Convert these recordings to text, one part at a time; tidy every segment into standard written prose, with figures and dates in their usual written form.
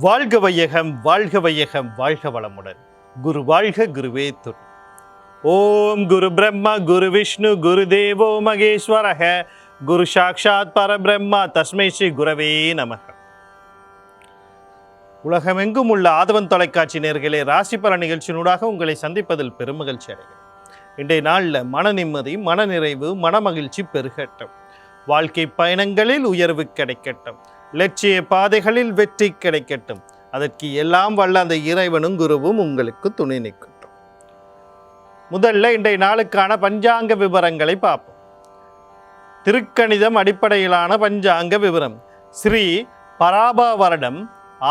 வாழ்க வையகம், வாழ்க வையகம், வாழ்க வளமுடன். குரு வாழ்க, குருவே துணை. ஓம் குரு பிரம்மா, குரு விஷ்ணு, குரு தேவோ மகேஸ்வரக, குரு சாக்ஷாத் பரபிரம்மா, தஸ்மை ஸ்ரீ குரவே நமக. உலகமெங்கும் உள்ள ஆதவன் தொலைக்காட்சி நேயர்களே, ராசி பல நிகழ்ச்சியினூடாக உங்களை சந்திப்பதில் பெருமகிழ்ச்சி அடைகிறேன். இன்றைய நாளில் மன நிம்மதி, மன நிறைவு, மனமகிழ்ச்சி பெருகட்டும். வாழ்க்கை பயணங்களில் உயர்வு கிடைக்கட்டும். லட்சிய பாதைகளில் வெற்றி கிடைக்கட்டும். அதற்கு எல்லாம் வல்ல அந்த இறைவனும் குருவும் உங்களுக்கு துணை நிற்கட்டும். முதல்ல இன்றைய நாளுக்கான பஞ்சாங்க விவரங்களை பார்ப்போம். திருக்கணிதம் அடிப்படையிலான பஞ்சாங்க விவரம். ஸ்ரீ பராப வருடம்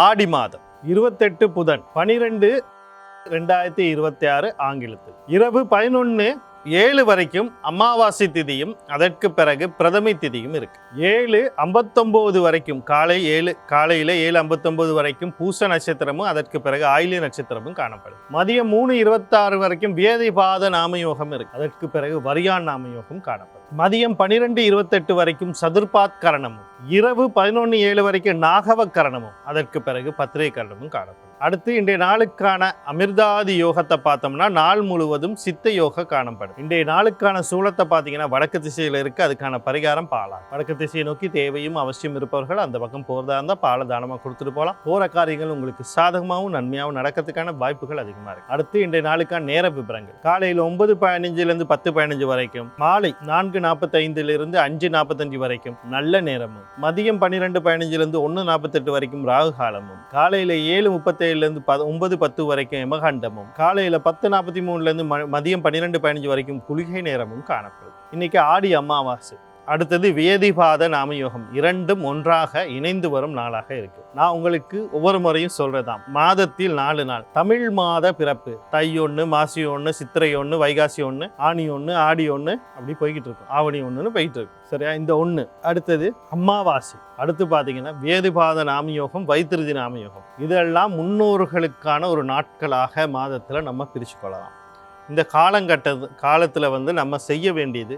ஆடி மாதம் 28 புதன் 12/2026 ஆங்கிலத்தில் இரவு 11:07 வரைக்கும் அமாவாசை திதியும் அதற்கு பிறகு பிரதமை திதியும் இருக்கு. 7:59 வரைக்கும் காலையில் 7:59 வரைக்கும் பூச நட்சத்திரமும் அதற்கு பிறகு ஆயில்ய நட்சத்திரமும் காணப்படும். மதியம் 3:26 வரைக்கும் வியதிபாத நாமயோகம் இருக்கு. அதற்கு பிறகு வரியான் நாமயோகம் காணப்படும். மதியம் 12:28 வரைக்கும் சதுர்பாத் கரணமும், இரவு 11:07 வரைக்கும் நாகவ கரணமும், அதற்கு பிறகு பத்திரை கரணமும் காணப்படும். அடுத்து இன்றைய நாளுக்கான அமிர்தாதி யோகத்தை பார்த்தோம்னா நாள் முழுவதும் சித்த யோகம் காணப்படும். இன்றைய நாளுக்கான சூலத்தை பார்த்தீங்கன்னா வடக்கு திசையில் இருக்கு. அதுக்கான பரிகாரம் பாலா. வடக்கு திசையை நோக்கி தேவையும் அவசியம் இருப்பவர்கள் அந்த பக்கம் போறதா இருந்தால் பாலை தானமாக கொடுத்துட்டு போகலாம். போற காரியங்கள் உங்களுக்கு சாதகமாகவும் நன்மையாகவும் நடக்கிறதுக்கான வாய்ப்புகள் அதிகமாக இருக்கு. அடுத்து இன்றைய நாளுக்கான நேர விவரங்கள். காலையில் 9:15 10:15 வரைக்கும், மாலை 4:45 5:45 வரைக்கும் நல்ல நேரமும், மதியம் 12:15 1:48 வரைக்கும் ராகு காலமும், காலையில் 7:37 9:10 வரைக்கும் யமகண்டமும், காலையில் 10:43 மதியம் 12:15 வரைக்கும் குளிகை நேரமும் காணப்படும். இன்னைக்கு ஆடி அமாவாசை. அடுத்தது வியதிபாத நாமயோகம். இரண்டும் ஒன்றாக இணைந்து வரும் நாளாக இருக்கு. நான் உங்களுக்கு ஒவ்வொரு முறையும் சொல்றதாம், மாதத்தில் 4 நாள். தமிழ் மாத பிறப்பு தை 1, மாசி 1, சித்திரை 1, வைகாசி 1, ஆனி 1, ஆடி 1 அப்படி போய்கிட்டு இருக்கும். ஆவணி 1ன்னு போயிட்டு இருக்கு. சரியா? இந்த 1. அடுத்தது அமாவாசை. அடுத்து பார்த்தீங்கன்னா வியதிபாத நாமயோகம், வைத்திருதி நாமயோகம். இதெல்லாம் முன்னோர்களுக்கான ஒரு நாட்களாக மாதத்தில் நம்ம பிரித்து கொள்ளலாம். இந்த காலத்தில் நம்ம செய்ய வேண்டியது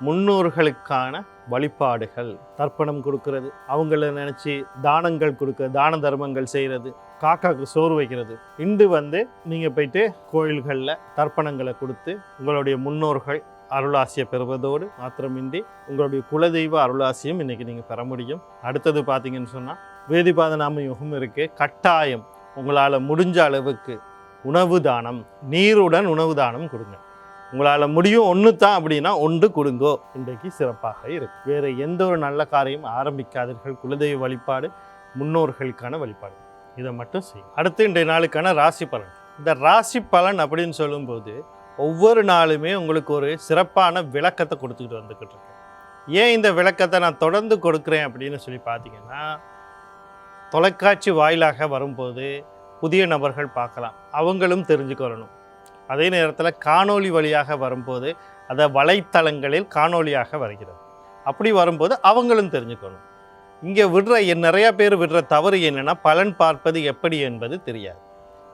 முன்னோர்களுக்கான வழிபாடுகள், தர்ப்பணம் கொடுக்கறது, அவங்கள நினச்சி தானங்கள் கொடுக்க, தான தர்மங்கள் செய்கிறது, காக்காவுக்கு சோறு வைக்கிறது. இன்று நீங்கள் போயிட்டு கோயில்களில் தர்ப்பணங்களை கொடுத்து உங்களுடைய முன்னோர்கள் அருளாசியை பெறுவதோடு மாத்திரமின்றி உங்களுடைய குலதெய்வ அருளாசியும் இன்றைக்கி நீங்கள் பெற முடியும். அடுத்தது பார்த்தீங்கன்னு சொன்னால் வேதிபாத நாமயோகம் இருக்குது. கட்டாயம் உங்களால் முடிஞ்ச அளவுக்கு உணவு தானம், நீருடன் உணவு தானம் கொடுங்க. உங்களால் முடியும் ஒன்று தான் அப்படின்னா ஒன்று கொடுங்கோ. இன்றைக்கு சிறப்பாக இருக்கு. வேறு எந்த ஒரு நல்ல காரியம் ஆரம்பிக்காதீர்கள். குலதெய்வ வழிபாடு, முன்னோர்களுக்கான வழிபாடு, இதை மட்டும் செய்யும். அடுத்து இன்றைய நாளுக்கான ராசி பலன். இந்த ராசி பலன் அப்படின்னு சொல்லும்போது ஒவ்வொரு நாளுமே உங்களுக்கு ஒரு சிறப்பான விளக்கத்தை கொடுத்துக்கிட்டு வந்துக்கிட்டு இருக்கேன். ஏன் இந்த விளக்கத்தை நான் தொடர்ந்து கொடுக்குறேன் அப்படின்னு சொல்லி பார்த்தீங்கன்னா, தொலைக்காட்சி வாயிலாக வரும்போது புதிய நபர்கள் பார்க்கலாம், அவங்களும் தெரிஞ்சுக்கொள்ளணும். அதே நேரத்தில் காணொளி வழியாக வரும்போது அதை வலைத்தளங்களில் காணொளியாக வருகிறது. அப்படி வரும்போது அவங்களும் தெரிஞ்சுக்கணும். இங்கே நிறையா பேர் விடுற தவறு என்னென்னா, பலன் பார்ப்பது எப்படி என்பது தெரியாது.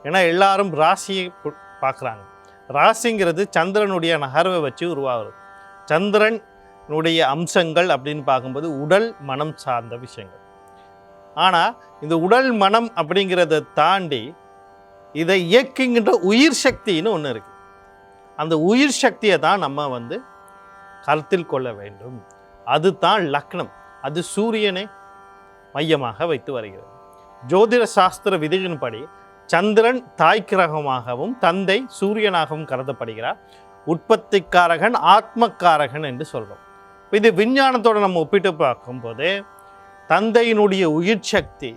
ஏன்னா எல்லாரும் ராசியை பார்க்குறாங்க. ராசிங்கிறது சந்திரனுடைய நகர்வை வச்சு உருவாகுது. சந்திரனுடைய அம்சங்கள் அப்படின்னு பார்க்கும்போது உடல் மனம் சார்ந்த விஷயங்கள். ஆனால் இந்த உடல் மனம் அப்படிங்கிறத தாண்டி இதை இயக்குகின்ற உயிர் சக்தின்னு ஒன்று இருக்குது. அந்த உயிர் சக்தியை தான் நம்ம கருத்தில் கொள்ள வேண்டும். அது தான் லக்னம். அது சூரியனை மையமாக வைத்து வருகிறது. ஜோதிட சாஸ்திர விதிகளின்படி சந்திரன் தாய் கிரகமாகவும் தந்தை சூரியனாகவும் கருதப்படுகிறார். உற்பத்திக்காரகன், ஆத்மக்காரகன் என்று சொல்கிறோம். இது விஞ்ஞானத்தோடு நம்ம ஒப்பிட்டு பார்க்கும்போது தந்தையினுடைய உயிர் சக்தி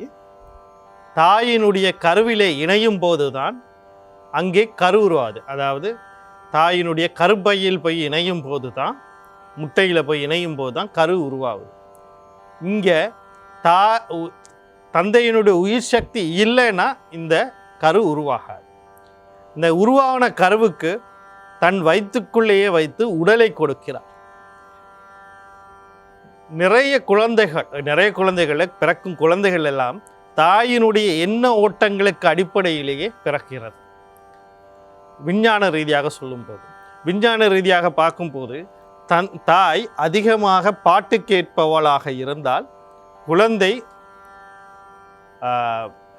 தாயினுடைய கருவிலே இணையும் போது தான் அங்கே கரு உருவாது. அதாவது தாயினுடைய கருப்பையில் போய் இணையும் போது தான், முட்டையில் போய் இணையும் போது தான் கரு உருவாகுது. இங்கே தந்தையினுடைய உயிர் சக்தி இல்லைன்னா இந்த கரு உருவாகாது. இந்த உருவான கருவுக்கு தன் வயிற்றுக்குள்ளேயே வைத்து உடலை கொடுக்கிறார். நிறைய குழந்தைகளை பிறக்கும் குழந்தைகள் எல்லாம் தாயினுடைய எண்ண ஓட்டங்களுக்கு அடிப்படையிலேயே பிறக்கிறது. விஞ்ஞான ரீதியாக சொல்லும்போது, விஞ்ஞான ரீதியாக பார்க்கும்போது தாய் அதிகமாக பாட்டு கேட்பவளாக இருந்தால் குழந்தை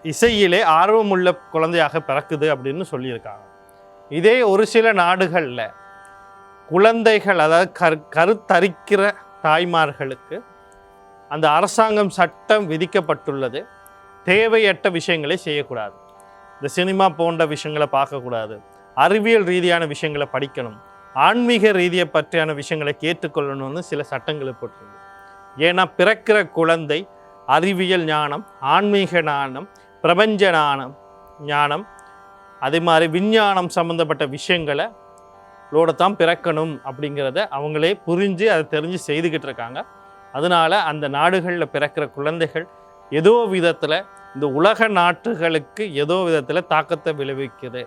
இசையிலே ஆர்வமுள்ள குழந்தையாக பிறக்குது அப்படின்னு சொல்லியிருக்காங்க. இதே ஒரு சில நாடுகளில் குழந்தைகள், அதாவது கருத்தரிக்கிற தாய்மார்களுக்கு அந்த அரசாங்கம் சட்டம் விதிக்கப்பட்டுள்ளது, தேவையற்ற விஷயங்களை செய்யக்கூடாது, இந்த சினிமா போன்ற விஷயங்களை பார்க்கக்கூடாது, அறிவியல் ரீதியான விஷயங்களை படிக்கணும், ஆன்மீக ரீதியை பற்றியான விஷயங்களை கேட்டுக்கொள்ளணும்னு சில சட்டங்களை போட்டிருக்கு. ஏன்னா பிறக்கிற குழந்தை அறிவியல் ஞானம், ஆன்மீக ஞானம், பிரபஞ்ச ஞானம், அதே மாதிரி விஞ்ஞானம் சம்மந்தப்பட்ட விஷயங்களை தான் பிறக்கணும் அப்படிங்கிறத அவங்களே புரிஞ்சு அதை தெரிஞ்சு செய்துக்கிட்டு இருக்காங்க. அதனால் அந்த நாடுகளில் பிறக்கிற குழந்தைகள் ஏதோ விதத்தில் இந்த உலக நாட்டுகளுக்கு ஏதோ விதத்தில் தாக்கத்தை விளைவிக்குது.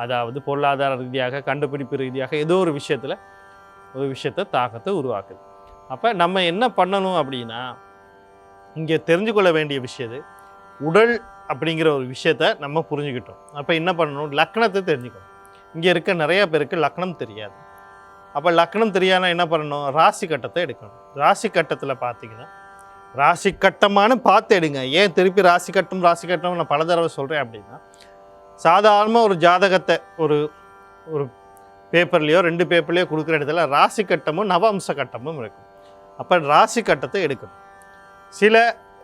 அதாவது பொருளாதார ரீதியாக, கண்டுபிடிப்பு ரீதியாக ஏதோ ஒரு விஷயத்தை தாக்கத்தை உருவாக்குது. அப்போ நம்ம என்ன பண்ணணும் அப்படின்னா, இங்கே தெரிஞ்சு கொள்ள வேண்டிய விஷயத்து உடல் அப்படிங்கிற ஒரு விஷயத்தை நம்ம புரிஞ்சுக்கிட்டோம். அப்போ என்ன பண்ணணும், லக்னத்தை தெரிஞ்சுக்கணும். இங்கே இருக்க நிறைய பேருக்கு லக்னம் தெரியாது. அப்போ லக்னம் தெரியாதுன்னா என்ன பண்ணணும், ராசி கட்டத்தை எடுக்கணும். ராசி கட்டத்தில் பார்த்தீங்கன்னா, ராசி கட்டமானு பார்த்து எடுங்க. ஏன் திருப்பி ராசி கட்டம் நான் பல தடவை சொல்கிறேன் அப்படின்னா, சாதாரணமாக ஒரு ஜாதகத்தை ஒரு ஒரு பேப்பர்லேயோ 2 பேப்பர்லேயோ கொடுக்குற இடத்துல ராசி கட்டமும் நவம்ச கட்டமும் இருக்கும். அப்போ ராசி கட்டத்தை எடுக்கணும். சில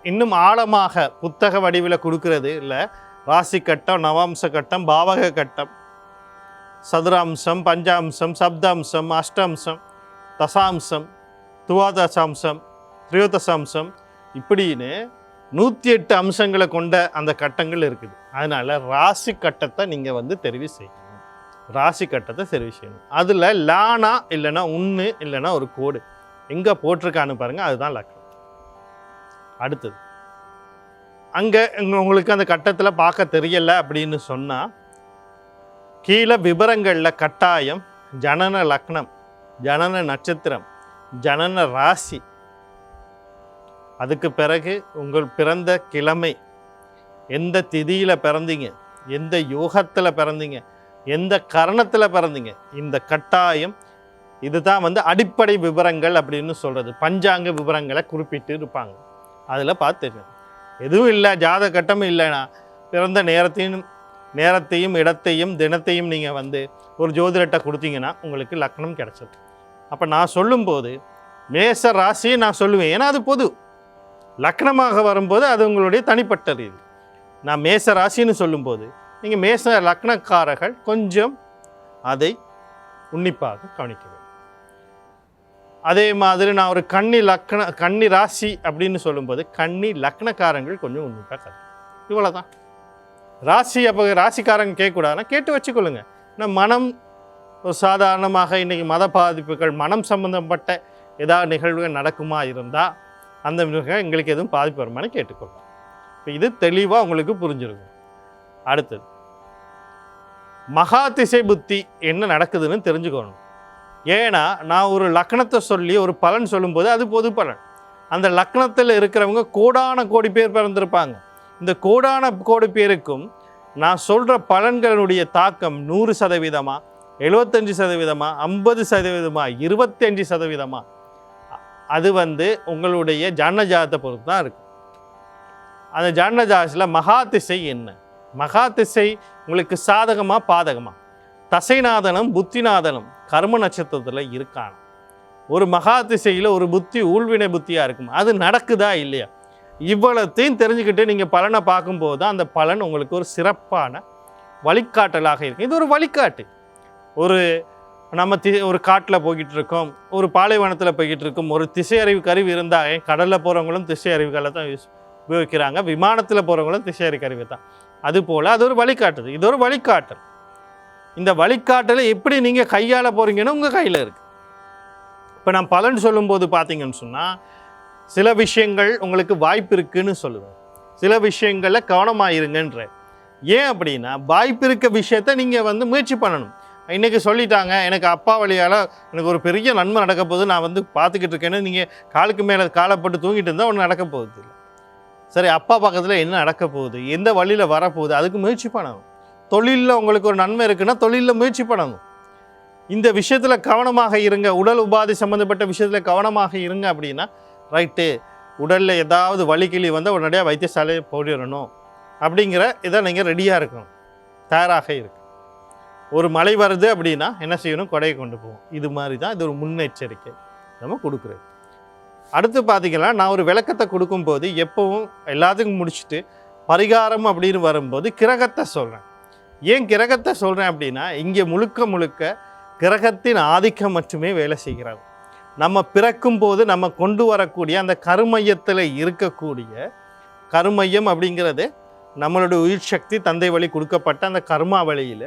இன்னும் ஆழமாக புத்தக வடிவில் கொடுக்கறது இல்லை, ராசி கட்டம், நவாம்ச கட்டம், பாவக கட்டம், சதுராம்சம், பஞ்சாம்சம், சப்தாம்சம், அஷ்டாம்சம், தசாம்சம், துவாதசாம்சம், திரியோதசாம்சம், இப்படின்னு 108 அம்சங்களை கொண்ட அந்த கட்டங்கள் இருக்குது. அதனால் ராசி கட்டத்தை நீங்கள் தெரிவு செய்யணும். ராசி கட்டத்தை தெரிவு செய்யணும். அதில் லானா இல்லைன்னா ஒன்று இல்லைன்னா ஒரு கோடு எங்கே போட்டிருக்கான்னு பாருங்கள், அதுதான் லக்னம். அடுத்தது, அங்கே உங்களுக்கு அந்த கட்டத்தில் பார்க்க தெரியலை அப்படின்னு சொன்னால், கீழே விவரங்களில் கட்டாயம் ஜனன லக்னம், ஜனன நட்சத்திரம், ஜனன ராசி, அதுக்கு பிறகு உங்கள் பிறந்த கிழமை, எந்த திதியில் பிறந்தீங்க, எந்த யோகத்தில் பிறந்தீங்க, எந்த கரணத்தில் பிறந்தீங்க, இந்த கட்டாயம் இதுதான் அடிப்படை விவரங்கள் அப்படின்னு சொல்கிறது. பஞ்சாங்க விவரங்களை குறிப்பிட்டு இருப்பாங்க, அதில் பார்த்துங்க. எதுவும் இல்லை, ஜாதக கட்டமும் இல்லைன்னா பிறந்த நேரத்தையும் இடத்தையும் தினத்தையும் நீங்கள் ஒரு ஜோதிடத்தை கொடுத்தீங்கன்னா உங்களுக்கு லக்னம் கிடச்சிது. அப்போ நான் சொல்லும்போது மேச ராசியை நான் சொல்லுவேன், ஏன்னா அது பொது. லக்னமாக வரும்போது அது உங்களுடைய தனிப்பட்ட ரீதி. நான் மேச ராசின்னு சொல்லும்போது நீங்கள் மேச லக்னக்காரர்கள் கொஞ்சம் அதை உன்னிப்பாக கவனிக்க வேண்டும். அதே மாதிரி நான் ஒரு கன்னி ராசி அப்படின்னு சொல்லும்போது கன்னி லக்னக்காரங்கள் கொஞ்சம் உன்னிப்பாக கவனிக்கணும். இவ்வளோதான். ராசி அப்போ ராசிக்காரங்க கேட்கக்கூடாதுன்னா கேட்டு வச்சுக்கொள்ளுங்க. ஆனால் மனம் ஒரு சாதாரணமாக இன்றைக்கி மத பாதிப்புகள், மனம் சம்பந்தப்பட்ட ஏதாவது நிகழ்வுகள் நடக்குமா இருந்தால் அந்த நிகழ்வு எங்களுக்கு எதுவும் பாதிப்பு வருமானு கேட்டுக்கொள்ளும். இப்போ இது தெளிவாக உங்களுக்கு புரிஞ்சிருக்கும். அடுத்தது, மகா திசை புத்தி என்ன நடக்குதுன்னு தெரிஞ்சுக்கணும். ஏன்னா நான் ஒரு லக்னத்தை சொல்லி ஒரு பலன் சொல்லும்போது அது பொது பலன். அந்த லக்னத்தில் இருக்கிறவங்க கோடான கோடி பேர் பிறந்திருப்பாங்க. இந்த கோடான கோடி பேருக்கும் நான் சொல்கிற பலன்களுடைய தாக்கம் 100%, 75%, 50%, 25%, அது உங்களுடைய ஜனனஜாதத்தை பொறுத்து தான் இருக்கும். அந்த ஜனனஜாதத்தில் மகா திசை என்ன, மகா திசை உங்களுக்கு சாதகமாக பாதகமாக, தசைநாதனம் புத்திநாதனம் கர்ம நட்சத்திரத்தில் இருக்கான ஒரு மகா திசையில் ஒரு புத்தி ஊழ்வினை புத்தியாக இருக்கும், அது நடக்குதா இல்லையா, இவ்வளத்தையும் தெரிஞ்சுக்கிட்டு நீங்கள் பலனை பார்க்கும்போது தான் அந்த பலன் உங்களுக்கு ஒரு சிறப்பான வழிகாட்டலாக இருக்கும். இது ஒரு வழிகாட்டு. நம்ம ஒரு காட்டில் போய்கிட்டு இருக்கோம், ஒரு பாலைவனத்தில் போய்கிட்டு இருக்கோம், ஒரு திசை அறிவு கருவி இருந்தால், கடலில் போகிறவங்களும் திசை அறிவுகளை தான் உபயோகிக்கிறாங்க, விமானத்தில் போகிறவங்களும் திசை அறிவு கருவி தான். அதுபோல் அது ஒரு வழிகாட்டுது, இது ஒரு வழிகாட்டல். இந்த வழிகாட்டலை எப்படி நீங்கள் கையாள போகிறீங்கன்னு உங்கள் கையில் இருக்குது. இப்போ நான் பலன் சொல்லும்போது பார்த்தீங்கன்னு சொன்னால், சில விஷயங்கள் உங்களுக்கு வாய்ப்பு இருக்குன்னு சொல்லுவேன், சில விஷயங்களில் கவனமாக இருங்கன்ற. ஏன் அப்படின்னா, வாய்ப்பு இருக்க விஷயத்தை நீங்கள் முயற்சி பண்ணணும். இன்றைக்கி சொல்லிட்டாங்க, எனக்கு அப்பா வழியால் எனக்கு ஒரு பெரிய நன்மை நடக்க போகுது, நான் பார்த்துக்கிட்டு இருக்கேன்னு நீங்கள் காலுக்கு மேலே காலப்பட்டு தூங்கிட்டு இருந்தால் ஒன்று நடக்க போகுது இல்லை. சரி, அப்பா பக்கத்தில் என்ன நடக்க போகுது, எந்த வழியில் வரப்போகுது, அதுக்கு முயற்சி பண்ணணும். தொழிலில் உங்களுக்கு ஒரு நன்மை இருக்குன்னா தொழிலில் முயற்சி பண்ணணும். இந்த விஷயத்தில் கவனமாக இருங்க, உடல் உபாதை சம்மந்தப்பட்ட விஷயத்தில் கவனமாக இருங்க. அப்படின்னா ரைட்டு, உடலில் ஏதாவது வலிக்கிளி வந்தால் உடனடியாக வைத்தியசாலையை போயிடணும். அப்படிங்கிற இதை நீங்கள் ரெடியாக இருக்கணும், தயாராக இருக்கு. ஒரு மழை வருது அப்படின்னா என்ன செய்யணும், கொடையை கொண்டு போவோம். இது மாதிரி தான் இது ஒரு முன்னெச்சரிக்கை நம்ம கொடுக்குறது. அடுத்து பார்த்திங்கன்னா, நான் ஒரு விளக்கத்தை கொடுக்கும்போது எப்பவும் எல்லாத்துக்கும் முடிச்சுட்டு பரிகாரம் அப்படின்னு வரும்போது கிரகத்தை சொல்கிறேன். ஏன் கிரகத்தை சொல்கிறேன் அப்படின்னா, இங்கே முழுக்க முழுக்க கிரகத்தின் ஆதிக்கம் மட்டுமே வேலை செய்கிறது. நம்ம பிறக்கும் போது நம்ம கொண்டு வரக்கூடிய அந்த கருமையத்தில் இருக்கக்கூடிய கருமையம் அப்படிங்கிறது நம்மளுடைய உயிர் சக்தி தந்தை வழி கொடுக்கப்பட்ட அந்த கர்மா வழியில்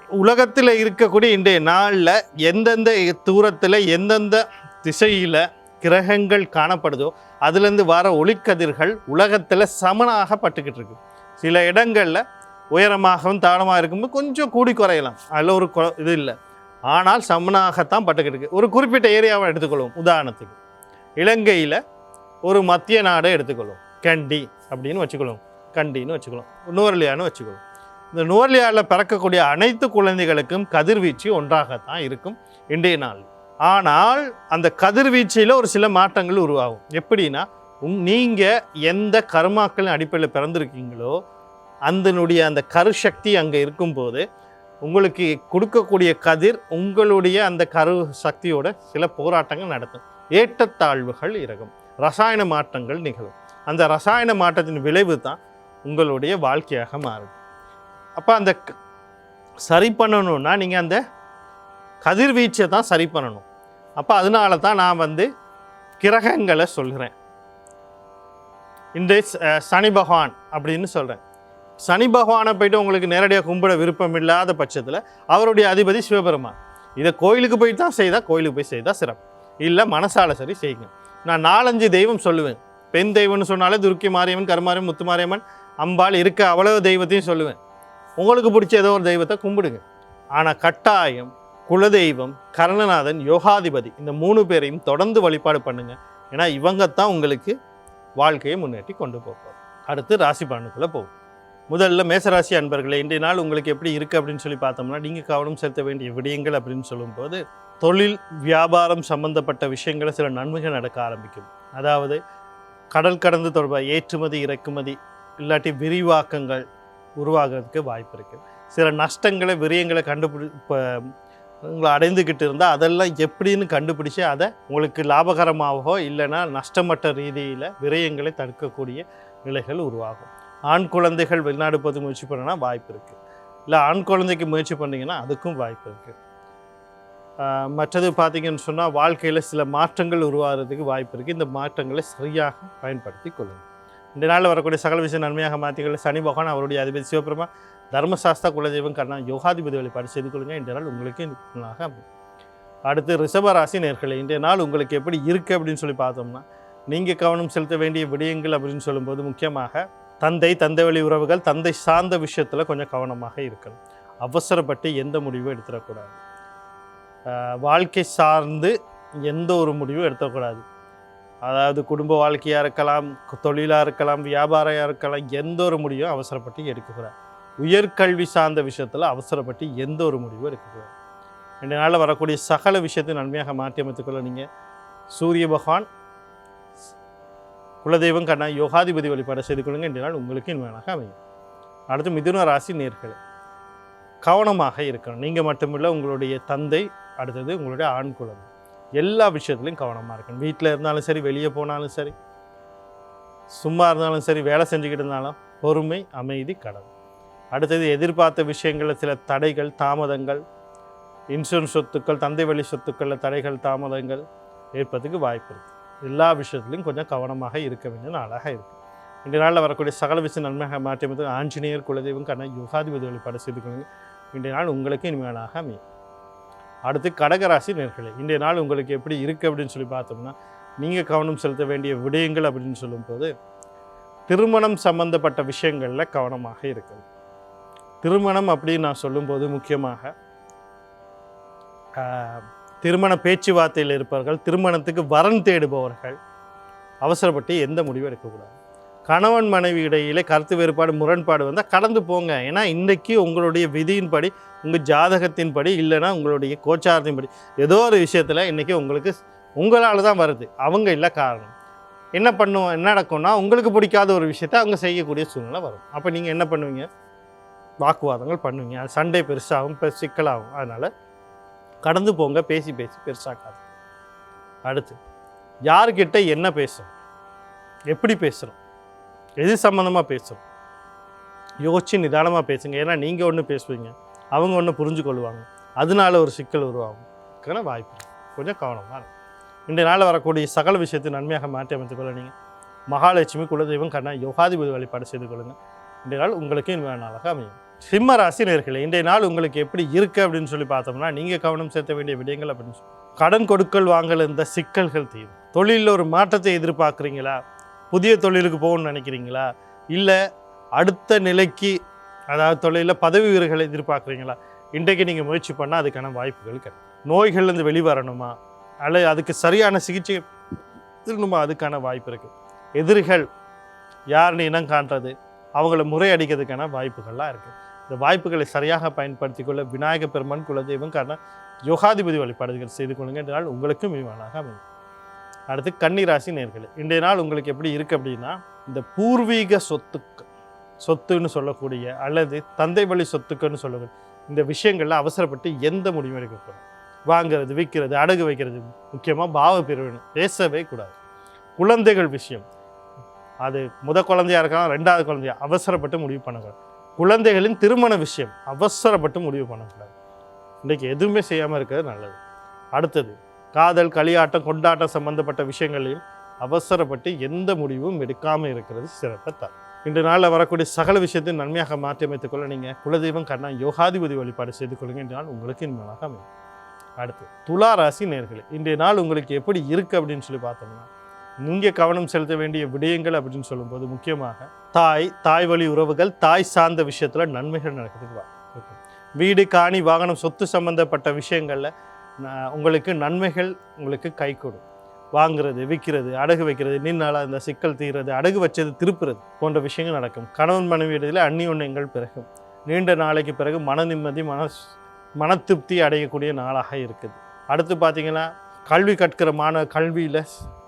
உலகத்தில் இருக்கக்கூடிய இன்றைய நாளில் எந்தெந்த தூரத்தில் எந்தெந்த திசையில் கிரகங்கள் காணப்படுதோ அதுலேருந்து வர ஒளிக்கதிர்கள் உலகத்தில் சமனாக பட்டுக்கிட்டு இருக்கு. சில இடங்களில் உயரமாகவும் தாழமாக இருக்கும்போது கொஞ்சம் கூடி குறையலாம், அதில் ஒரு இது இல்லை. ஆனால் சமனாகத்தான் பட்டுக்கிட்டு இருக்கு. ஒரு குறிப்பிட்ட ஏரியாவை எடுத்துக்கொள்வோம். உதாரணத்துக்கு இலங்கையில் ஒரு மத்திய நாடை எடுத்துக்கொள்வோம், கண்டி அப்படின்னு வச்சுக்கொள்வோம், கண்டின்னு வச்சுக்கொள்வோம், நுவர்லியான்னு வச்சுக்கொள்வோம். இந்த நுவர்லியாவில் பிறக்கக்கூடிய அனைத்து குழந்தைகளுக்கும் கதிர்வீச்சு ஒன்றாகத்தான் இருக்கும் இன்றைய நாள். ஆனால் அந்த கதிர்வீச்சில் ஒரு சில மாற்றங்கள் உருவாகும். எப்படின்னா, நீங்கள் எந்த கர்மாக்களின் அடிப்படையில் பிறந்திருக்கீங்களோ அதனுடைய அந்த கருசக்தி அங்கே இருக்கும்போது உங்களுக்கு கொடுக்கக்கூடிய கதிர் உங்களுடைய அந்த கரு சக்தியோட சில போராட்டங்கள் நடத்தும், ஏற்றத்தாழ்வுகள் இருக்கும், ரசாயன மாற்றங்கள் நிகழும். அந்த ரசாயன மாற்றத்தின் விளைவு தான் உங்களுடைய வாழ்க்கையாக மாறும். அப்போ அந்த சரி பண்ணணுன்னா நீங்கள் அந்த கதிர்வீச்சை தான் சரி பண்ணணும். அப்போ அதனால தான் நான் கிரகங்களை சொல்கிறேன். இன்றைய சனி பகவான் அப்படின்னு சொல்கிறேன். சனி பகவானை போய்ட்டு உங்களுக்கு நேரடியாக கும்பிட விருப்பம் இல்லாத பட்சத்தில் அவருடைய அதிபதி சிவபெருமான். இதை கோயிலுக்கு போய் தான் செய்தால் கோயிலுக்கு போய் செய்தால் சிறப்பு, இல்லை மனசால சரி செய்யுங்க. நான் 4-5 தெய்வம் சொல்லுவேன். பெண் தெய்வம்னு சொன்னாலே துர்க்கி மாரியம்மன், கருமாரியம்மன், முத்துமாரியம்மன், அம்பாள் இருக்க அவ்வளவு தெய்வத்தையும் சொல்லுவேன். உங்களுக்கு பிடிச்ச ஏதோ ஒரு தெய்வத்தை கும்பிடுங்க. ஆனால் கட்டாயம் குலதெய்வம், கரணநாதன், யோகாதிபதி இந்த 3 பேரையும் தொடர்ந்து வழிபாடு பண்ணுங்கள். ஏன்னா இவங்க தான் உங்களுக்கு வாழ்க்கையை முன்னேற்றி கொண்டு போகும். அடுத்து ராசி பலனுக்குள்ளே போகும். முதல்ல மேசராசி அன்பர்களே, இன்றைய நாள் உங்களுக்கு எப்படி இருக்குது அப்படின்னு சொல்லி பார்த்தோம்னா, நீங்கள் கவனம் செலுத்த வேண்டிய விடயங்கள் அப்படின்னு சொல்லும்போது தொழில் வியாபாரம் சம்பந்தப்பட்ட விஷயங்களை சில நன்மைகள் நடக்க ஆரம்பிக்கும். அதாவது கடல் கடந்து தொடர்பாக ஏற்றுமதி இறக்குமதி இல்லாட்டி விரிவாக்கங்கள் உருவாகிறதுக்கு வாய்ப்பு இருக்குது. சில நஷ்டங்களை விரயங்களை உங்களை அடைந்துக்கிட்டு இருந்தால் அதெல்லாம் எப்படின்னு கண்டுபிடிச்சி அதை உங்களுக்கு லாபகரமாகவோ இல்லைன்னா நஷ்டமற்ற ரீதியில் விரயங்களை தடுக்கக்கூடிய நிலைகள் உருவாகும். ஆண் குழந்தைகள் வெளிநாடு போது முயற்சி பண்ணனா வாய்ப்பு இருக்குது, இல்லை ஆண் குழந்தைக்கு முயற்சி பண்ணிங்கன்னா அதுக்கும் வாய்ப்பு இருக்குது. மற்றது பார்த்திங்கன்னு சொன்னால் வாழ்க்கையில் சில மாற்றங்கள் உருவாகிறதுக்கு வாய்ப்பு இருக்குது. இந்த மாற்றங்களை சரியாக பயன்படுத்தி கொள்ளுங்கள். இந்த நாளில் வரக்கூடிய சகல விஷயம் நன்மையாக மாற்றிக்கொள்ள சனி பகவான் அவருடைய அதிபதி சிவபெருமா தர்மசாஸ்திர குலதெய்வம் கண்ணா யோகாதிபதி வழிபாடு செய்து கொள்ளுங்கள். இன்றைய நாள் உங்களுக்கு நல்லாக அமையும். அடுத்து ரிஷபராசி நேயர்களே, இன்றைய நாள் உங்களுக்கு எப்படி இருக்குது அப்படின்னு சொல்லி பார்த்தோம்னா, நீங்கள் கவனம் செலுத்த வேண்டிய விடயங்கள் அப்படின்னு சொல்லும்போது முக்கியமாக தந்தை வழி உறவுகள், தந்தை சார்ந்த விஷயத்தில் கொஞ்சம் கவனமாக இருக்கணும். அவசரப்பட்டு எந்த முடிவும் எடுத்துடக்கூடாது. வாழ்க்கை சார்ந்து எந்த ஒரு முடிவும் எடுத்துக்கூடாது. அதாவது குடும்ப வாழ்க்கையாக இருக்கலாம், தொழிலாக இருக்கலாம், வியாபாரம் இருக்கலாம், எந்த ஒரு முடிவும் அவசரப்பட்டு எடுக்கக்கூடாது. உயர்கல்வி சார்ந்த விஷயத்தில் அவசரப்பட்டு எந்த ஒரு முடிவும் எடுக்கக்கூடாது. ரெண்டு நாளில் வரக்கூடிய சகல விஷயத்தை நன்மையாக மாற்றி அமைத்துக்கொள்ள நீங்கள் சூரிய பகவான், குலதெய்வம் கண்ணா யோகாதிபதி வழிபாடு செய்து கொள்ளுங்கள். இன்றைய நாள் உங்களுக்கு இனிமையாக அமையும். அடுத்து மிதுன ராசி நேயர்களே, கவனமாக இருக்கணும். நீங்கள் மட்டுமில்லை, உங்களுடைய தந்தை, அடுத்தது உங்களுடைய ஆண் குழந்தை, எல்லா விஷயத்துலையும் கவனமாக இருக்கணும். வீட்டில் இருந்தாலும் சரி, வெளியே போனாலும் சரி, சும்மா இருந்தாலும் சரி, வேலை செஞ்சுக்கிட்டு இருந்தாலும் பொறுமை, அமைதி, கடவுள். அடுத்தது எதிர்பார்த்த விஷயங்களில் சில தடைகள், தாமதங்கள், இன்சூரன்ஸ் சொத்துக்கள், தந்தை வழி சொத்துக்களில் தடைகள், தாமதங்கள் ஏற்பதுக்கு வாய்ப்பு இருக்குது. எல்லா விஷயத்துலையும் கொஞ்சம் கவனமாக இருக்க வேண்டிய நாளாக இருக்குது. இன்றைய நாளில் வரக்கூடிய சகல விஷயம் நன்மையாக மாற்றி ஆஞ்சநேயர், குலதெய்வம் கண்ணா யோகாதிபதி வழிபாடு செய்து கொள்ளுங்கள். இன்றைய நாள் உங்களுக்கு இனிமையாக அமையும். அடுத்து கடகராசி நேயர்களே, இன்றைய நாள் உங்களுக்கு எப்படி இருக்குது அப்படின்னு சொல்லி பார்த்தோம்னா, நீங்கள் கவனம் செலுத்த வேண்டிய விடயங்கள் அப்படின்னு சொல்லும்போது திருமணம் சம்பந்தப்பட்ட விஷயங்களில் கவனமாக இருக்கணும். திருமணம் அப்படின்னு நான் சொல்லும்போது முக்கியமாக திருமண பேச்சுவார்த்தையில் இருப்பவர்கள், திருமணத்துக்கு வரன் தேடுபவர்கள் அவசரப்பட்டு எந்த முடிவும் எடுக்கக்கூடாது. கணவன் மனைவி இடையிலே கருத்து வேறுபாடு, முரண்பாடு வந்தால் கடந்து போங்க. ஏன்னா இன்றைக்கி உங்களுடைய விதியின்படி, உங்கள் ஜாதகத்தின்படி, இல்லைன்னா உங்களுடைய கோச்சாரத்தின்படி ஏதோ ஒரு விஷயத்தில் இன்றைக்கி உங்களுக்கு உங்களால் தான் வருது, அவங்க இல்லை காரணம். என்ன பண்ணுவோம், என்ன நடக்கும்னா உங்களுக்கு பிடிக்காத ஒரு விஷயத்தை அவங்க செய்யக்கூடிய சூழ்நிலை வரும். அப்போ நீங்கள் என்ன பண்ணுவீங்க, வாக்குவாதங்கள் பண்ணுவீங்க, அது சண்டை பெருசாகும், சிக்கலாகும். அதனால் கடந்து போங்க, பேசி பேசி பெருசாக்காது. அடுத்து யார்கிட்ட என்ன பேசுகிறோம், எப்படி பேசுகிறோம், எது சம்மந்தமாக பேசுகிறோம், யோசிச்சு நிதானமாக பேசுங்க. ஏன்னா நீங்கள் ஒன்று பேசுவீங்க, அவங்க ஒன்று புரிஞ்சு கொள்வாங்க, அதனால ஒரு சிக்கல் உருவாகும் வாய்ப்பு. கொஞ்சம் கவனமாக இருக்கும். இன்றைய நாளில் வரக்கூடிய சகல விஷயத்தை நன்மையாக மாற்றி அமைத்துக்கொள்ள நீங்கள் மகாலட்சுமி குலதெய்வம் கண்ணா யோகாதிபதி வழிபாடு செய்து கொள்ளுங்கள். இன்றைய நாள் உங்களுக்கு இனிமையான நாளாக அமையும். சிம்ம ராசி நேயர்களே, இன்றைய நாள் உங்களுக்கு எப்படி இருக்குது அப்படின்னு சொல்லி பார்த்தோம்னா, நீங்கள் கவனம் செலுத்த வேண்டிய விடயங்கள் அப்படின்னு சொல்லி கடன் கொடுக்கல் வாங்கல் இந்த சிக்கல்கள் தீரும். தொழிலில் ஒரு மாற்றத்தை எதிர்பார்க்குறீங்களா, புதிய தொழிலுக்கு போகணும்னு நினைக்கிறீங்களா, இல்லை அடுத்த நிலைக்கு அதாவது தொழிலில் பதவி உயர்வுகளை எதிர்பார்க்குறீங்களா, இன்றைக்கு நீங்கள் முயற்சி பண்ணால் அதுக்கான வாய்ப்புகள் கிடைக்கும். நோய்கள்லேருந்து வெளிவரணுமா, அல்லது அதுக்கு சரியான சிகிச்சை இருக்கணுமா, அதுக்கான வாய்ப்பு இருக்குது. எதிரிகள் யாருன்னு இனம் காண்றது, அவங்கள முறையடிக்கிறதுக்கான வாய்ப்புகள்லாம் இருக்குது. இந்த வாய்ப்புகளை சரியாக பயன்படுத்தி கொள்ள விநாயக பெருமான் குலதெய்வம் காரணம் யோகாதிபதி வழிபாடுகள் செய்து கொள்ளுங்க. இந்த நாள் உங்களுக்கும் மிகமாக அமையும். அடுத்து கன்னிராசி நேயர்களே, இன்றைய நாள் உங்களுக்கு எப்படி இருக்குது அப்படின்னா, இந்த பூர்வீக சொத்துன்னு சொல்லக்கூடிய அல்லது தந்தை வழி சொத்துக்குன்னு சொல்லக்கூடிய இந்த விஷயங்களில் அவசரப்பட்டு எந்த முடிவும் எடுக்கக்கூடாது. வாங்கிறது, விற்கிறது, அடகு வைக்கிறது, முக்கியமாக பாவ பிரிவினை பேசவே கூடாது. குழந்தைகள் விஷயம், அது குழந்தையாக இருக்கலாம், 2வது குழந்தையா, அவசரப்பட்டு முடிவு பண்ணக்கூடாது. குழந்தைகளின் திருமண விஷயம் அவசரப்பட்டு முடிவு பண்ணக்கூடாது. இன்றைக்கி எதுவுமே செய்யாமல் இருக்கிறது நல்லது. அடுத்தது காதல், களியாட்டம், கொண்டாட்டம் சம்பந்தப்பட்ட விஷயங்களையும் அவசரப்பட்டு எந்த முடிவும் எடுக்காமல் இருக்கிறது சிறப்பை தரும். இன்று நாளில் வரக்கூடிய சகல விஷயத்தையும் நன்மையாக மாற்றி அமைத்துக் கொள்ள நீங்கள் குலதெய்வம் கண்ணா யோகாதிபதி வழிபாடு செய்து கொள்ளுங்க. இன்றைய நாள் உங்களுக்கு இனிமையாக அமையும். அடுத்து துலா ராசி நேயர்களே, இன்றைய நாள் உங்களுக்கு எப்படி இருக்குது அப்படின்னு சொல்லி பார்த்தோம்னா, நீங்கள் கவனம் செலுத்த வேண்டிய விடயங்கள் அப்படின்னு சொல்லும்போது முக்கியமாக தாய் வழி உறவுகள், தாய் சார்ந்த விஷயத்தில் நன்மைகள் நடக்கிறதுக்கு வீடு, காணி, வாகனம், சொத்து சம்பந்தப்பட்ட விஷயங்களில் உங்களுக்கு நன்மைகள் உங்களுக்கு கை கொடும். வாங்குறது, விற்கிறது, அடகு வைக்கிறது, நின்னால அந்த சிக்கல் தீர்றது, அடகு வச்சது திருப்புறது போன்ற விஷயங்கள் நடக்கும். கணவன் மனைவி இடையில் அந்நியோன்யங்கள் பிறகும். நீண்ட நாளைக்கு பிறகு மன நிம்மதி, மன திருப்தி அடையக்கூடிய நாளாக இருக்குது. அடுத்து பார்த்திங்கன்னா, கல்வி கற்கிற கல்வியில்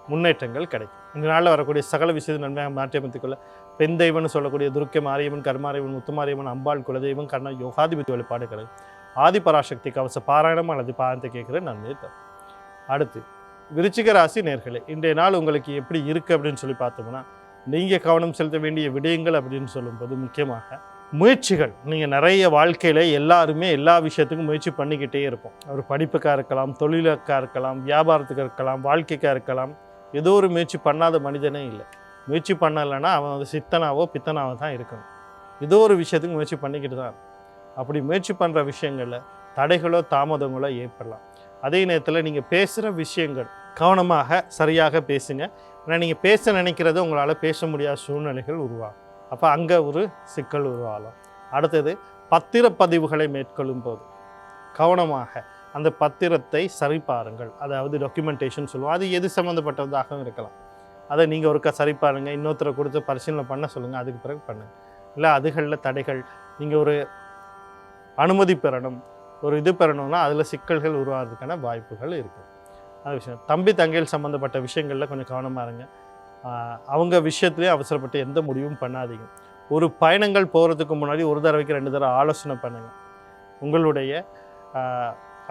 முன்னேற்றங்கள் கிடைக்கும். இந்த நாளில் வரக்கூடிய சகல விஷயத்தை நன்மையாக மாற்றி அமைத்துக்கொள்ள பெண் தெய்வம்னு சொல்லக்கூடிய துர்க்கை மாரியம்மன், கருமாரியம்மன், முத்துமாரியம்மன், அம்பாள் குலதெய்வம் கண்ணா யோகாதிபதி வழிபாடுகளை ஆதிபராசக்தி கவச பாராயணம் அல்லது பாராயணத்தை கேட்குற நன்மையை தரும். அடுத்து விருச்சிக ராசி நேயர்களே, இன்றைய நாள் உங்களுக்கு எப்படி இருக்குது அப்படின்னு சொல்லி பார்த்தோம்னா, நீங்கள் கவனம் செலுத்த வேண்டிய விடயங்கள் அப்படின்னு சொல்லும்போது முக்கியமாக முயற்சிகள். நீங்கள் நிறைய வாழ்க்கையில் எல்லாருமே எல்லா விஷயத்துக்கும் முயற்சி பண்ணிக்கிட்டே இருப்போம். ஒரு படிப்புக்காக இருக்கலாம், தொழிலுக்காக இருக்கலாம், வியாபாரத்துக்காக இருக்கலாம், வாழ்க்கைக்காக இருக்கலாம். ஏதோ ஒரு முயற்சி பண்ணாத மனிதனே இல்லை. முயற்சி பண்ணலைன்னா அவன் சித்தனாவோ பித்தனாவோ தான் இருக்கணும். ஏதோ ஒரு விஷயத்துக்கு முயற்சி பண்ணிக்கிட்டு தான். அப்படி முயற்சி பண்ணுற விஷயங்களில் தடைகளோ தாமதங்களோ ஏற்படலாம். அதே நேரத்தில் நீங்கள் பேசுகிற விஷயங்கள் கவனமாக சரியாக பேசுங்க. ஏன்னா நீங்கள் பேச நினைக்கிறத உங்களால் பேச முடியாத சூழ்நிலைகள் உருவாகும். அப்போ அங்கே ஒரு சிக்கல் உருவாகலாம். அடுத்தது பத்திரப்பதிவுகளை மேற்கொள்ளும் போது கவனமாக அந்த பத்திரத்தை சரிபாருங்கள். அதாவது டாக்குமெண்டேஷன் சொல்லுவோம். அது எது சம்மந்தப்பட்டதாகவும் இருக்கலாம். அதை நீங்கள் ஒருக்கா சரிபாருங்க, இன்னொருத்தரை கொடுத்து பரிசீலனை பண்ண சொல்லுங்கள், அதுக்கு பிறகு பண்ணுங்கள். இல்லை அதுகளில் தடைகள், நீங்கள் ஒரு அனுமதி பெறணும், ஒரு இது பெறணும்னா அதில் சிக்கல்கள் உருவாகிறதுக்கான வாய்ப்புகள் இருக்குது. அந்த விஷயம் தம்பி தங்கைகள் சம்மந்தப்பட்ட விஷயங்களில் கொஞ்சம் கவனமாக இருங்க. அவங்க விஷயத்துலேயே அவசரப்பட்டு எந்த முடிவும் பண்ணாதீங்க. ஒரு பயணங்கள் போகிறதுக்கு முன்னாடி ஒரு தடவைக்கு 2 தடவை ஆலோசனை பண்ணுங்கள். உங்களுடைய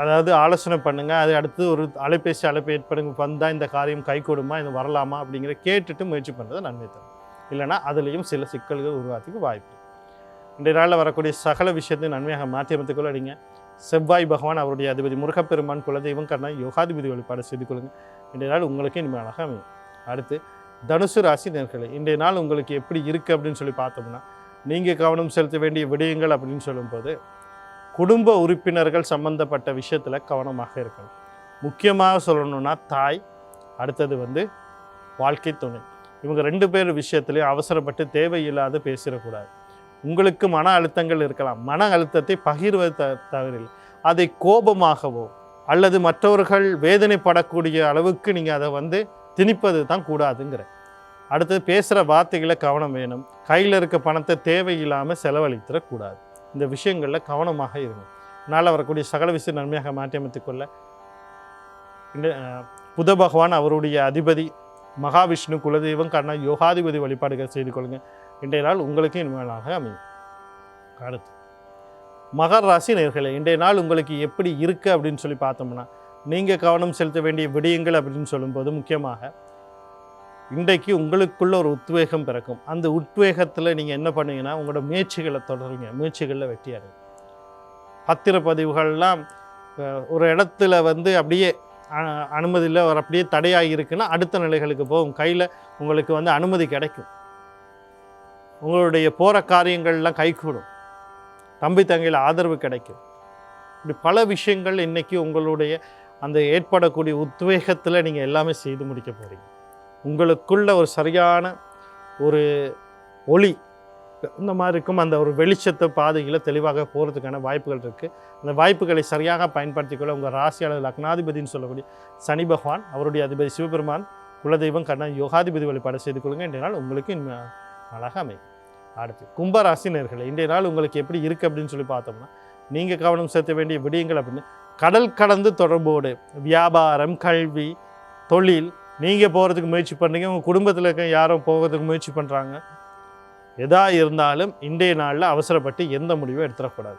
அதாவது ஆலோசனை பண்ணுங்கள். அது அடுத்து ஒரு அலைபேசி ஏற்படுங்க வந்தால் இந்த காரியம் கை கொடுமா, இது வரலாமா அப்படிங்கிற கேட்டுட்டு முயற்சி பண்ணுறது நன்மை தரும். இல்லைனா அதுலேயும் சில சிக்கல்கள் உருவாகிறதுக்கு வாய்ப்பு. இன்றைய நாளில் வரக்கூடிய சகல விஷயத்தை நன்மையாக மாற்றி அமைத்துக்கொள்ள நீங்கள் செவ்வாய் பகவான் அவருடைய அதிபதி முருகப்பெருமான் குலதெய்வம் கண்ணா யோகாதிபதி வழிபாடு செய்து கொள்ளுங்கள். இன்றைய நாள் உங்களுக்கு இனிமையாக அமையும். அடுத்து தனுசு ராசி நேயர்களே, இன்றைய நாள் உங்களுக்கு எப்படி இருக்குது அப்படின்னு சொல்லி பார்த்தோம்னா, நீங்கள் கவனம் செலுத்த வேண்டிய விடயங்கள் அப்படின்னு சொல்லும்போது குடும்ப உறுப்பினர்கள் சம்பந்தப்பட்ட விஷயத்தில் கவனமாக இருக்கணும். முக்கியமாக சொல்லணும்னா தாய், அடுத்தது வாழ்க்கை துணை, இவங்க 2 பேர் விஷயத்துலேயும் அவசரப்பட்டு தேவையில்லாத பேசிடக்கூடாது. உங்களுக்கு மன அழுத்தங்கள் இருக்கலாம். மன அழுத்தத்தை பகிர்வது தவறில்லை. அதை கோபமாகவோ அல்லது மற்றவர்கள் வேதனைப்படக்கூடிய அளவுக்கு நீங்கள் அதை திணிப்பது தான் கூடாதுங்கிற. அடுத்தது பேசுகிற வார்த்தைகளை கவனம் வேணும். கையில் இருக்க பணத்தை தேவையில்லாமல் செலவழித்திடக்கூடாது. இந்த விஷயங்களில் கவனமாக இருங்க. இதனால் வரக்கூடிய சகல விஷயம் நன்மையாக மாற்றி அமைத்துக்கொள்ள இந்த புத பகவான் அவருடைய அதிபதி மகாவிஷ்ணு குலதெய்வம் கர்ண யோகாதிபதி வழிபாடுகள் செய்து கொள்ளுங்கள். இன்றைய நாள் உங்களுக்கு இனிமையாக அமையும். அடுத்து மகர ராசி நேயர்களே, இன்றைய நாள் உங்களுக்கு எப்படி இருக்குது அப்படின்னு சொல்லி பார்த்தோம்னா, நீங்கள் கவனம் செலுத்த வேண்டிய விடயங்கள் அப்படின்னு சொல்லும்போது முக்கியமாக இன்றைக்கு உங்களுக்குள்ள ஒரு உத்வேகம் பிறக்கும். அந்த உத்வேகத்தில் நீங்கள் என்ன பண்ணுவீங்கன்னா உங்களோட முயற்சிகளை தொடருவீங்க, முயற்சிகளில் வெற்றி அடையும். பத்திரப்பதிவுகள்லாம் ஒரு இடத்துல அப்படியே அனுமதியில் ஒரு அப்படியே தடையாகி இருக்குன்னா அடுத்த நிலைகளுக்கு போகும். கையில் உங்களுக்கு அனுமதி கிடைக்கும். உங்களுடைய போகிற காரியங்கள்லாம் கைகூடும். தம்பி தங்கையில் ஆதரவு கிடைக்கும். இப்படி பல விஷயங்கள் இன்றைக்கி உங்களுடைய அந்த ஏற்படக்கூடிய உத்வேகத்தில் நீங்கள் எல்லாமே செய்து முடிக்க போகிறீங்க. உங்களுக்குள்ள ஒரு சரியான ஒரு ஒளி இந்த மாதிரி இருக்கும். அந்த ஒரு வெளிச்சத்தை பாதையில் தெளிவாக போகிறதுக்கான வாய்ப்புகள் இருக்குது. அந்த வாய்ப்புகளை சரியாக பயன்படுத்திக்கொள்ள உங்கள் ராசியாளர் லக்னாதிபதினு சொல்லக்கூடிய சனி பகவான், அவருடைய அதிபதி சிவபெருமான், குலதெய்வம் கர்ண யோகாதிபதி வழிபாடு செய்து கொள்ளுங்கள். இன்றைய நாள் உங்களுக்கு அழகாக அமையும். அடுத்து கும்பராசி நேயர்களே, இன்றைய நாள் உங்களுக்கு எப்படி இருக்குது அப்படின்னு சொல்லி பார்த்தோம்னா, நீங்கள் கவனம் செலுத்த வேண்டிய விடயங்கள் அப்படின்னு கடல் கடந்து தொடர்போடு வியாபாரம், கல்வி, தொழில் நீங்கள் போகிறதுக்கு முயற்சி பண்ணுறீங்க. உங்கள் குடும்பத்தில் இருக்க யாரும் போகிறதுக்கு முயற்சி பண்ணுறாங்க. எதா இருந்தாலும் இன்றைய நாளில் அவசரப்பட்டு எந்த முடிவும் எடுத்துடக்கூடாது.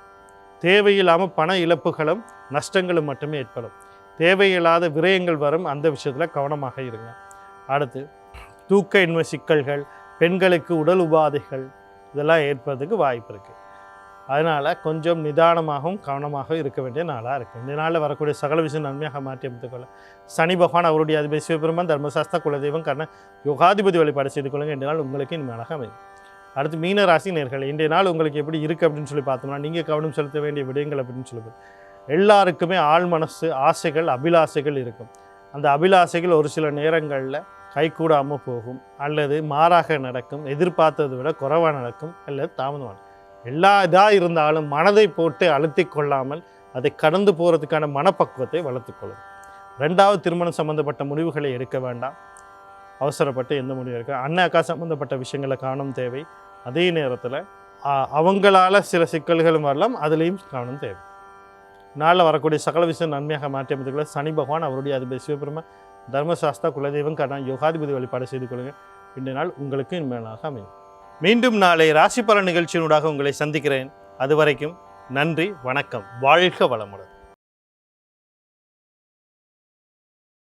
தேவையில்லாமல் பண இழப்புகளும் நஷ்டங்களும் மட்டுமே ஏற்படும். தேவையில்லாத விரயங்கள் வரும். அந்த விஷயத்தில் கவனமாக இருங்க. அடுத்து தூக்க இன்மை சிக்கல்கள், பெண்களுக்கு உடல் உபாதைகள் இதெல்லாம் ஏற்படுறதுக்கு வாய்ப்பு இருக்குது. அதனால் கொஞ்சம் நிதானமாகவும் கவனமாக இருக்க வேண்டிய நாளாக இருக்குது. இந்த நாளில் வரக்கூடிய சகல விஷயம் நன்மையாக மாற்றி அமைத்துக்கொள்ள சனி பகவான், அவருடைய அதிபதி சிவபெருமான், தர்மசாஸ்திர குலதெய்வம் கர்ண யோகாதிபதி வழிபாடு செய்து கொள்ளுங்கள். இன்றைய நாள் உங்களுக்கு இனிமையாக அமையும். அடுத்து மீன ராசி நேயர்களே, இன்றைய நாள் உங்களுக்கு எப்படி இருக்குது அப்படின்னு சொல்லி பார்த்தோம்னா, நீங்கள் கவனம் செலுத்த வேண்டிய விடயங்கள் அப்படின்னு சொல்லுவது எல்லாருக்குமே ஆழ் மனசு, ஆசைகள், அபிலாசைகள் இருக்கும். அந்த அபிலாசைகள் ஒரு சில நேரங்களில் கைகூடாமல் போகும், அல்லது மாறாக நடக்கும், எதிர்பார்த்ததை விட குறைவாக நடக்கும், அல்லது தாமதமான எல்லா இதாக இருந்தாலும் மனதை போட்டு அழுத்தி கொள்ளாமல் அதை கடந்து போகிறதுக்கான மனப்பக்குவத்தை வளர்த்துக்கொள்ளும். ரெண்டாவது திருமணம் சம்மந்தப்பட்ட முடிவுகளை எடுக்க வேண்டாம். அவசரப்பட்டு எந்த முடிவு எடுக்க அண்ணன் அக்கா சம்மந்தப்பட்ட விஷயங்களை கவனம் தேவை. அதே நேரத்தில் அவங்களால சில சிக்கல்களும் வரலாம், அதுலேயும் கவனம் தேவை. நாளில் வரக்கூடிய சகல விஷயம் நன்மையாக மாற்றி அமைத்துக்கொள்ள சனி பகவான், அவருடைய அதிபதி சிவபெருமான், தர்மசாஸ்திர குலதெய்வம் கர்ண யோகாதிபதி வழிபாடு செய்து கொள்ளுங்கள். இன்றைய நாள் உங்களுக்கு இனிமையாக அமையும். மீண்டும் நாளை ராசி பலன் நிகழ்ச்சியினூடாக உங்களை சந்திக்கிறேன். அதுவரைக்கும் நன்றி, வணக்கம், வாழ்க வளமுடன்.